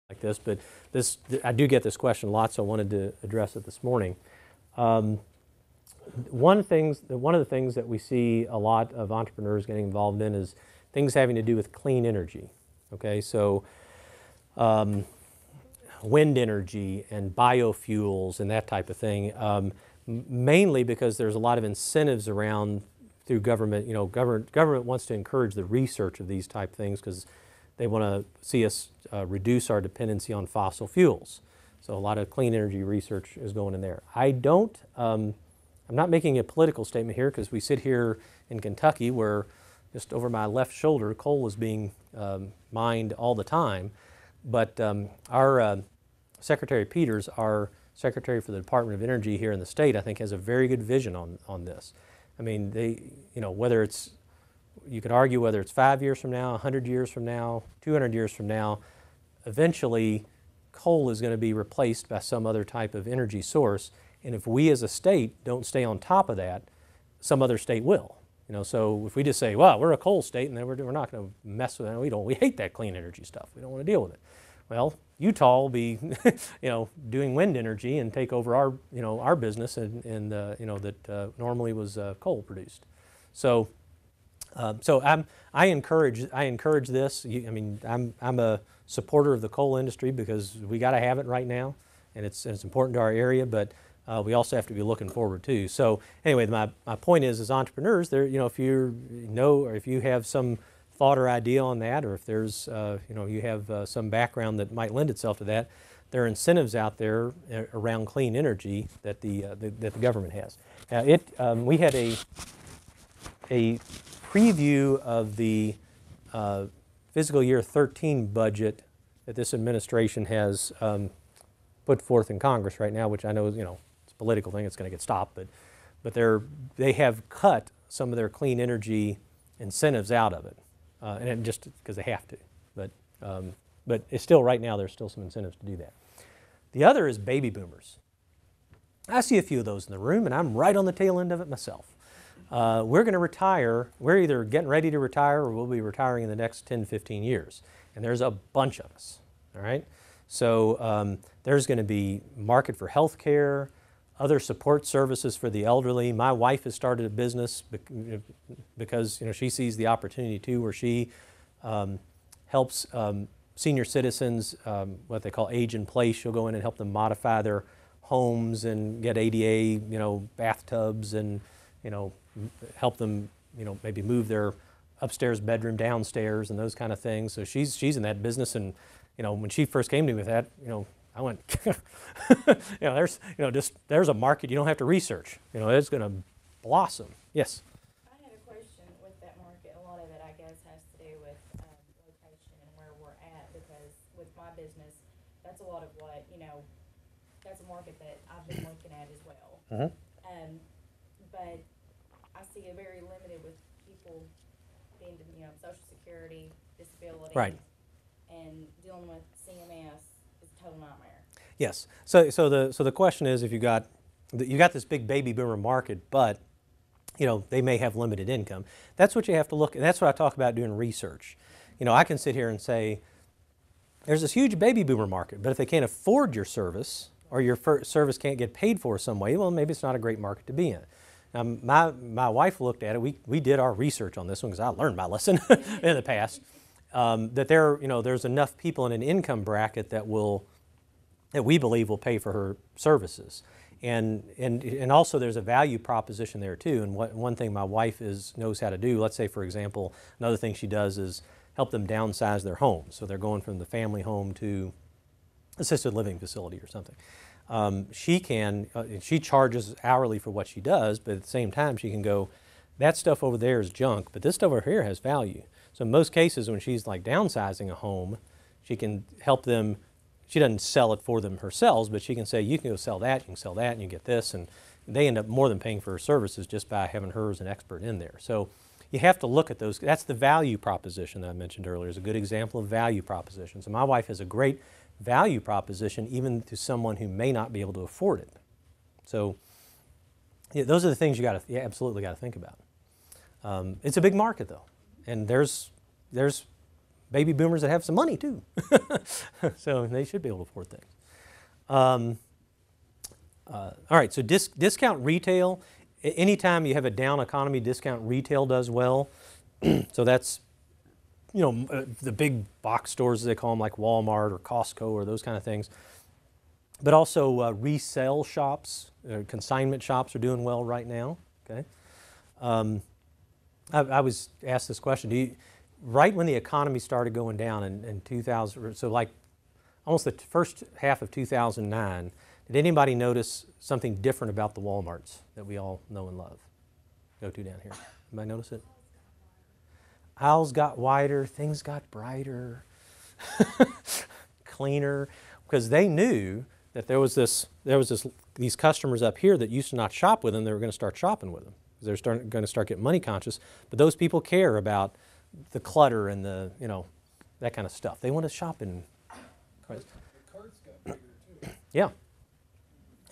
like this, but I do get this question a lot, so I wanted to address it this morning. Um, one of the things that we see a lot of entrepreneurs getting involved in is things having to do with clean energy. Okay, so wind energy and biofuels and that type of thing, mainly because there's a lot of incentives around through government. You know, government wants to encourage the research of these type things because they want to see us reduce our dependency on fossil fuels. So a lot of clean energy research is going in there. I'm not making a political statement here because we sit here in Kentucky where just over my left shoulder coal is being mined all the time. But our Secretary Peters, our Secretary for the Department of Energy here in the state, I think has a very good vision on this. I mean, whether it's, you could argue whether it's 5 years from now, 100 years from now, 200 years from now, eventually coal is going to be replaced by some other type of energy source. And if we as a state don't stay on top of that, some other state will. You know, so if we just say, well, we're a coal state and then we're not going to mess with it, we hate that clean energy stuff. We don't want to deal with it. Well, Utah will be, doing wind energy and take over our business that normally was coal produced. So, I encourage this. I'm a supporter of the coal industry because we got to have it right now, and it's important to our area. But we also have to be looking forward too. So anyway, my point is, as entrepreneurs, if if you have some thought or idea on that, or if there's you have some background that might lend itself to that, there are incentives out there around clean energy that the government has. We had a preview of the fiscal year 13 budget that this administration has put forth in Congress right now, which I know it's a political thing, it's going to get stopped, but they have cut some of their clean energy incentives out of it, and just because they have to. But it's still, right now, there's still some incentives to do that. The other is baby boomers. I see a few of those in the room, and I'm right on the tail end of it myself. We're going to retire. We're either getting ready to retire or we'll be retiring in the next 10, 15 years. And there's a bunch of us, all right? So there's going to be market for health care, other support services for the elderly. My wife has started a business because she sees the opportunity too, where she helps senior citizens, what they call age in place. She'll go in and help them modify their homes and get ADA, bathtubs, and help them, maybe move their upstairs bedroom downstairs and those kind of things. So she's in that business, and when she first came to me with that, I went, there's a market you don't have to research. It's going to blossom. Yes. I had a question with that market. A lot of it, I guess, has to do with location and where we're at, because with my business, that's a lot of what that's a market that I've been looking at as well. Uh-huh. But I see it very limited with people being, Social Security, disability, right, and dealing with CMS is a total nightmare. Yes. So the question is, if you got this big baby boomer market, but they may have limited income. That's what you have to look at. That's what I talk about doing research. I can sit here and say, there's this huge baby boomer market, but if they can't afford your service, or your service can't get paid for some way, well, maybe it's not a great market to be in. Now, my wife looked at it. We did our research on this one because I learned my lesson in the past. That there's enough people in an income bracket that we believe will pay for her services, and also there's a value proposition there too. And one thing my wife knows how to do. Let's say, for example, another thing she does is help them downsize their homes. So they're going from the family home to assisted living facility or something. She charges hourly for what she does, but at the same time she can go, that stuff over there is junk, but this stuff over here has value. So in most cases, when she's like downsizing a home, she can help them. She doesn't sell it for them herself, but she can say, you can go sell that, you can sell that, and you get this, and they end up more than paying for her services just by having her as an expert in there. So you have to look at those. That's the value proposition that I mentioned earlier. Is a good example of value proposition. So my wife has a great value proposition even to someone who may not be able to afford it. So those are the things you absolutely got to think about. It's a big market though, and there's baby boomers that have some money too. So they should be able to afford things. All right, so discount retail, anytime you have a down economy, discount retail does well. So that's, the big box stores, as they call them, like Walmart or Costco or those kind of things. But also resale shops, consignment shops are doing well right now, okay? I was asked this question, right when the economy started going down in 2000, so like almost the first half of 2009, did anybody notice something different about the Walmarts that we all know and love? Go to down here. Anybody notice it? Aisles got wider, things got brighter, cleaner, because they knew that there was these customers up here that used to not shop with them. They were going to start shopping with them. They're going to start getting money conscious. But those people care about the clutter and the that kind of stuff. They want to shop in. The carts got bigger too. Yeah.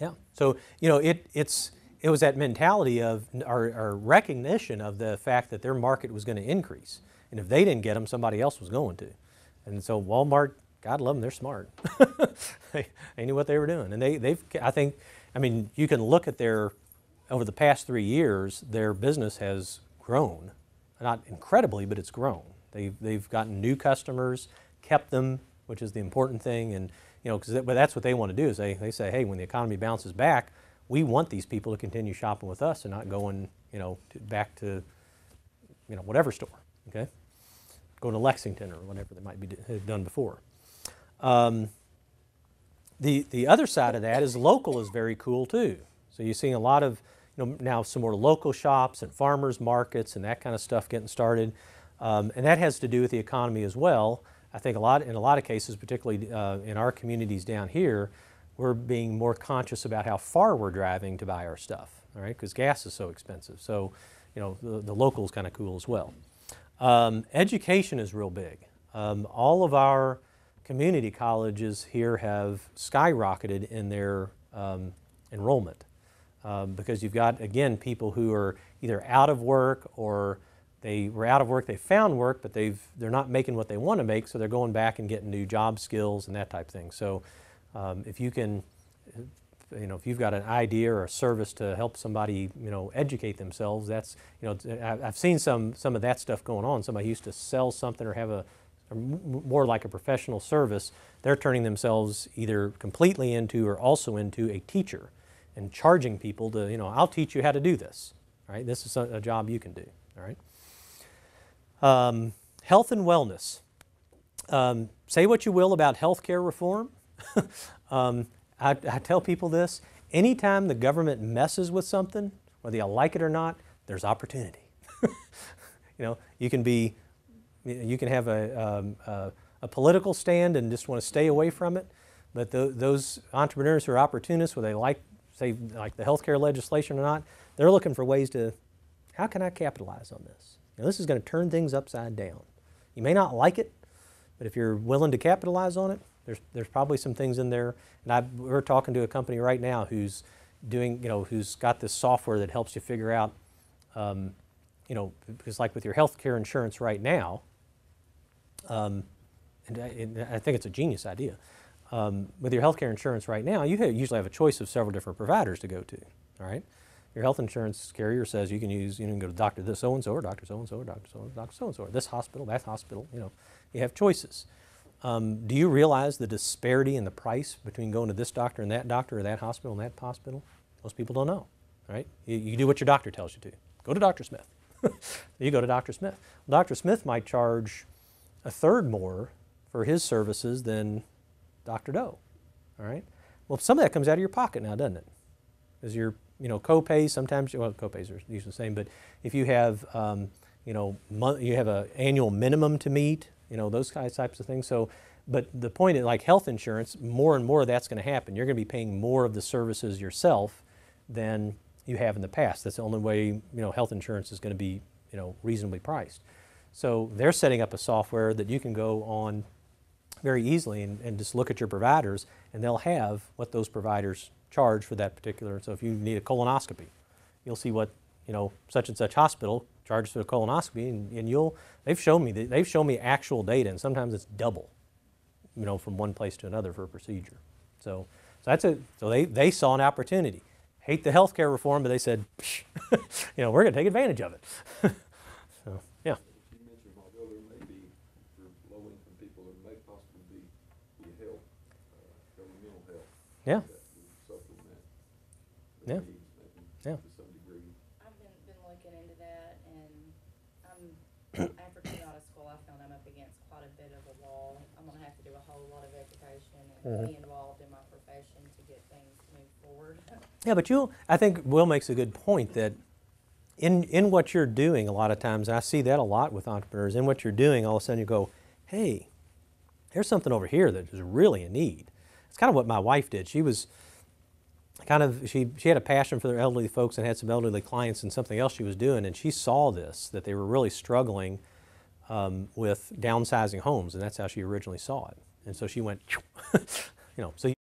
Yeah. So it was that mentality of our recognition of the fact that their market was going to increase, and if they didn't get them, somebody else was going to. And so Walmart, God love them, they're smart. They knew what they were doing, and you can look at over the past 3 years, their business has grown, not incredibly, but it's grown. They've gotten new customers, kept them, which is the important thing, and but that's what they want to do is they say, hey, when the economy bounces back, we want these people to continue shopping with us and not going back to whatever store, okay, going to Lexington or whatever they might be have done before. The other side of that is local is very cool too. So you're seeing a lot of now some more local shops and farmers markets and that kind of stuff getting started, and that has to do with the economy as well. I think in a lot of cases, particularly in our communities down here, we're being more conscious about how far we're driving to buy our stuff, all right? Because gas is so expensive. So, the local is kind of cool as well. Education is real big. All of our community colleges here have skyrocketed in their enrollment because you've got, again, people who are either out of work or they were out of work, they found work, but they're not making what they want to make, so they're going back and getting new job skills and that type of thing. So if you can, if you've got an idea or a service to help somebody, educate themselves, that's, I've seen some of that stuff going on. Somebody used to sell something or have more like a professional service. They're turning themselves either completely into or also into a teacher and charging people to, I'll teach you how to do this, right? This is a job you can do, all right? Health and wellness. Say what you will about healthcare reform. I tell people this, anytime the government messes with something, whether you like it or not, there's opportunity. You can have a political stand and just want to stay away from it, but those entrepreneurs who are opportunists, whether they like the healthcare legislation or not, they're looking for ways to, how can I capitalize on this? This is going to turn things upside down. You may not like it, but if you're willing to capitalize on it, there's probably some things in there. And we're talking to a company right now who's doing, who's got this software that helps you figure out, because like with your healthcare insurance right now, and I think it's a genius idea. With your healthcare insurance right now, you usually have a choice of several different providers to go to, all right? Your health insurance carrier says you can go to Dr. this so-and-so or Dr. so-and-so or Dr. so-and-so, Dr. so-and-so, or this hospital, that hospital, you have choices. Do you realize the disparity in the price between going to this doctor and that doctor or that hospital and that hospital? Most people don't know, right? You do what your doctor tells you to. Go to Dr. Smith. You go to Dr. Smith. Dr. Smith might charge a third more for his services than Dr. Doe, all right? Well, some of that comes out of your pocket now, doesn't it? As your co-pays, sometimes, co-pays are usually the same, but if you have, you have an annual minimum to meet, those types of things. So, but the point is, like health insurance, more and more of that's going to happen. You're going to be paying more of the services yourself than you have in the past. That's the only way, health insurance is going to be, reasonably priced. So they're setting up a software that you can go on very easily and just look at your providers, and they'll have what those providers charge for that particular. So if you need a colonoscopy, you'll see what such and such hospital charge for a colonoscopy, and they've shown me actual data, and sometimes it's double, from one place to another for a procedure. So they saw an opportunity. Hate the healthcare reform, but they said, we're going to take advantage of it. So, yeah. You mentioned a while ago, there may be, for low-income people, there may possibly be help, governmental help. Yeah. That would supplement Yeah. the needs, maybe, Yeah. to some degree. I've been looking into that, and after coming out of school, I found I'm up against quite a bit of a wall. I'm gonna have to do a whole lot of education and be involved in my profession to get things moved forward. Yeah, but I think Will makes a good point that in what you're doing, a lot of times, I see that a lot with entrepreneurs, in what you're doing, all of a sudden you go, hey, there's something over here that is really a need. It's kind of what my wife did. She was she had a passion for the elderly folks and had some elderly clients and something else she was doing, and she saw that they were really struggling with downsizing homes, and that's how she originally saw it. And so she went, so